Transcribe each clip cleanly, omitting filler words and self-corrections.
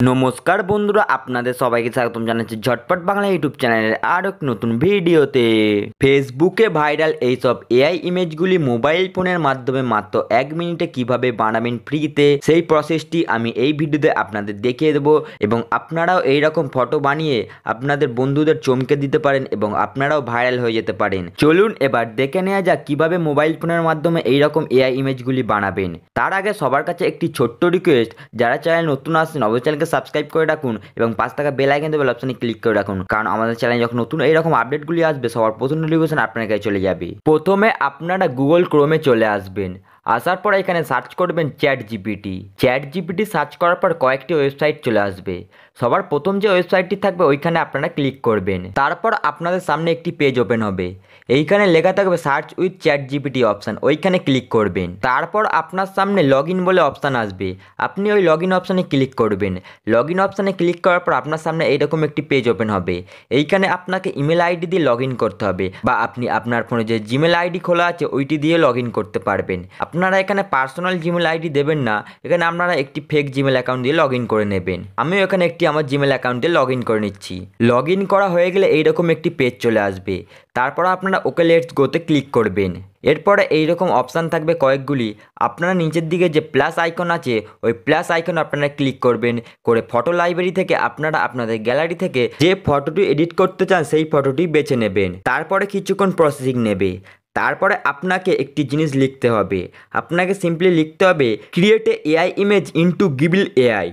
নমস্কার বন্ধুরা, আপনাদের সবাইকে স্বাগতম জানাচ্ছি ঝটপট বাংলা ইউটিউব চ্যানেলের আর এক নতুন ভিডিওতে। ফেসবুকে ভাইরাল এইসব এআই ইমেজগুলি মোবাইল ফোনের মাধ্যমে মাত্র 1 মিনিটে কিভাবে বানাবেন ফ্রিতে, সেই প্রসেসটি আমি এই ভিডিওতে আপনাদের দেখিয়ে দেবো এবং আপনারাও এইরকম ফটো বানিয়ে আপনাদের বন্ধুদের চমকে দিতে পারেন এবং আপনারাও ভাইরাল হয়ে যেতে পারেন। চলুন এবার দেখে নেওয়া যাক কিভাবে মোবাইল ফোনের মাধ্যমে এইরকম এআই ইমেজগুলি বানাবেন। তার আগে সবার কাছে একটি ছোট্ট রিকোয়েস্ট, যারা চ্যানেল নতুন আসছেন অবশ্যই চ্যানেলকে সাবস্ক্রাইব করে রাখুন এবং পাঁচ টাকা বেল আইকন বেল অপশনে ক্লিক করে রাখুন, কারণ আমাদের চ্যানেলে যখন নতুন এইরকম আপডেটগুলি আসবে সবার প্রথম নোটিফিকেশন আপনার কাছে চলে যাবে। প্রথমে আপনারা গুগল ক্রোমে চলে আসবেন। আসার পর এখানে সার্চ করবেন চ্যাট জিপিটি সার্চ করার পর কয়েকটি ওয়েবসাইট চলে আসবে। সবার প্রথম যে ওয়েবসাইটটি থাকবে ওইখানে আপনারা ক্লিক করবেন। তারপর আপনাদের সামনে একটি পেজ ওপেন হবে, এইখানে লেখা থাকবে search with chat GPT option, ওইখানে ক্লিক করবেন। তারপর আপনার সামনে লগ ইন বলে অপশান আসবে, আপনি ওই লগ ইন অপশানে ক্লিক করবেন। লগ ইন অপশানে ক্লিক করার পর আপনার সামনে এইরকম একটি পেজ ওপেন হবে, এইখানে আপনাকে ইমেল আইডি দিয়ে লগ ইন করতে হবে, বা আপনি আপনার ফোনে যে জিমেল আইডি খোলা আছে ওইটি দিয়ে লগ ইন করতে পারবেন। আপনারা এখানে পার্সোনাল জিমেল আইডি দেবেন না, এখানে আপনারা একটি ফেক জিমেল অ্যাকাউন্ট দিয়ে লগ ইন করে নেবেন। আমিও এখানে একটি আমার জিমেল অ্যাকাউন্টে লগ ইন করে নিচ্ছি। লগ ইন করা হয়ে গেলে এইরকম একটি পেজ চলে আসবে, তারপর আপনারা ওকে লেটস গোতে ক্লিক করবেন। এরপরে এইরকম অপশান থাকবে কয়েকগুলি, আপনারা নিচের দিকে যে প্লাস আইকন আছে ওই প্লাস আইকন আপনারা ক্লিক করবেন করে ফটো লাইব্রেরি থেকে আপনারা আপনাদের গ্যালারি থেকে যে ফটোটি এডিট করতে চান সেই ফটোটি বেছে নেবেন। তারপরে কিছুক্ষণ প্রসেসিং নেবে। তারপরে আপনাকে একটি জিনিস লিখতে হবে, আপনাকে সিম্পলি লিখতে হবে create a AI image into Ghibli AI.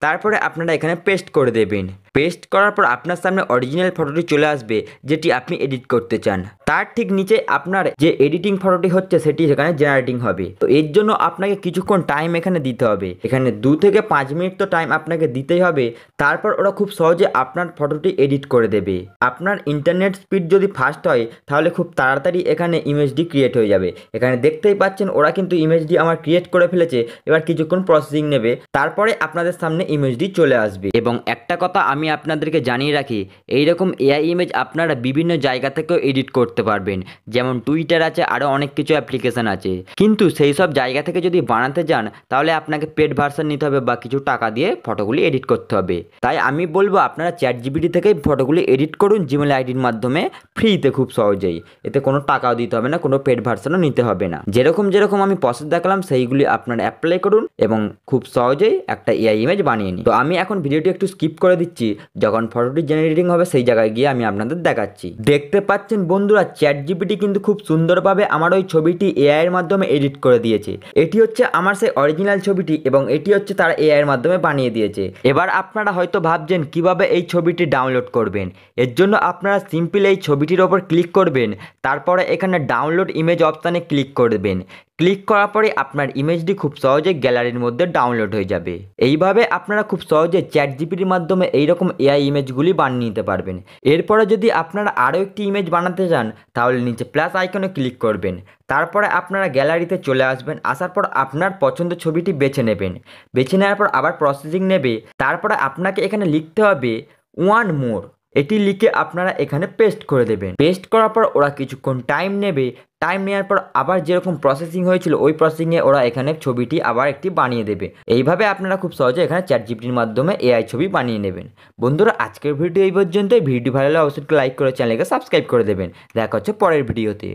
তারপরে আপনারা এখানে পেস্ট করে দেবেন। পেস্ট করার পর আপনার সামনে অরিজিনাল ফটোটি চলে আসবে যেটি আপনি এডিট করতে চান। তার ঠিক নিচে আপনার যে এডিটিং ফটোটি হচ্ছে সেটি সেখানে জেনারেটিং হবে। তো এর জন্য আপনাকে কিছুক্ষণ টাইম এখানে দিতে হবে, এখানে 2 থেকে 5 মিনিট তো টাইম আপনাকে দিতেই হবে। তারপর ওরা খুব সহজে আপনার ফটোটি এডিট করে দেবে। আপনার ইন্টারনেট স্পিড যদি ফাস্ট হয় তাহলে খুব তাড়াতাড়ি এখানে ইমেজটি ক্রিয়েট হয়ে যাবে। এখানে দেখতেই পাচ্ছেন ওরা কিন্তু ইমেজটি আমার ক্রিয়েট করে ফেলেছে। এবার কিছুক্ষণ প্রসেসিং নেবে, তারপরে আপনাদের সামনে ইমেজটি চলে আসবে। এবং একটা কথা আমি আপনাদেরকে জানিয়ে রাখি, এইরকম এআই ইমেজ আপনারা বিভিন্ন জায়গা থেকেও এডিট করতে পারবেন, যেমন টুইটার আছে, আরও অনেক কিছু অ্যাপ্লিকেশান আছে। কিন্তু সেই সব জায়গা থেকে যদি বানাতে যান তাহলে আপনাকে পেড ভার্সন নিতে হবে বা কিছু টাকা দিয়ে ফটোগুলি এডিট করতে হবে। তাই আমি বলবো আপনারা চ্যাট জিপিটি থেকেই ফটোগুলি এডিট করুন জিমেল আইডির মাধ্যমে ফ্রিতে, খুব সহজেই। এতে কোনো টাকাও দিতে হবে না, কোনো পেড ভার্সনও নিতে হবে না। যেরকম আমি প্রসেস দেখালাম সেইগুলি আপনারা অ্যাপ্লাই করুন এবং খুব সহজেই একটা এআই ইমেজ বানিয়ে নিন। তো আমি এখন ভিডিওটি একটু স্কিপ করে দিচ্ছি, যখন ফটোটি জেনারেটিং হবে সেই জায়গায় গিয়ে আমি আপনাদের দেখাচ্ছি। দেখতে পাচ্ছেন বন্ধুরা, চ্যাট জিপিটি কিন্তু খুব সুন্দরভাবে আমার ওই ছবিটি এআই এর মাধ্যমে এডিট করে দিয়েছে। এটি হচ্ছে আমার সেই অরিজিনাল ছবিটি এবং এটি হচ্ছে তারা এআই এর মাধ্যমে বানিয়ে দিয়েছে। এবার আপনারা হয়তো ভাবছেন কিভাবে এই ছবিটি ডাউনলোড করবেন। এর জন্য আপনারা সিম্পল এই ছবিটির ওপর ক্লিক করবেন, তারপরে এখানে ডাউনলোড ইমেজ অপশানে ক্লিক করবেন। ক্লিক করার পরে আপনার ইমেজটি খুব সহজে গ্যালারির মধ্যে ডাউনলোড হয়ে যাবে। এইভাবে আপনারা খুব সহজে চ্যাট জিপিটির মাধ্যমে এইরকম এআই ইমেজগুলি বানিয়ে নিতে পারবেন। এরপরে যদি আপনারা আরও একটি ইমেজ বানাতে চান তাহলে নিচে প্লাস আইকনে ক্লিক করবেন। তারপরে আপনারা গ্যালারিতে চলে আসবেন, আসার পর আপনার পছন্দের ছবিটি বেছে নেবেন। বেছে নেওয়ার পর আবার প্রসেসিং নেবে। তারপরে আপনাকে এখানে লিখতে হবে ওয়ান মোর, এটি লিখে আপনারা এখানে পেস্ট করে দেবেন। পেস্ট করার পর ওরা কিছুক্ষণ টাইম নেবে। টাইম নেওয়ার পর আবার যেরকম প্রসেসিং হয়েছিল ওই প্রসেসিংয়ে ওরা এখানে ছবিটি আবার একটি বানিয়ে দেবে। এইভাবে আপনারা খুব সহজে এখানে চ্যাট জিপিটির মাধ্যমে এআই ছবি বানিয়ে নেবেন। বন্ধুরা, আজকের ভিডিও এই পর্যন্তই। ভিডিও ভালো লাগলে অবশ্যই লাইক করে চ্যানেলকে সাবস্ক্রাইব করে দেবেন। দেখা হচ্ছে পরের ভিডিওতে।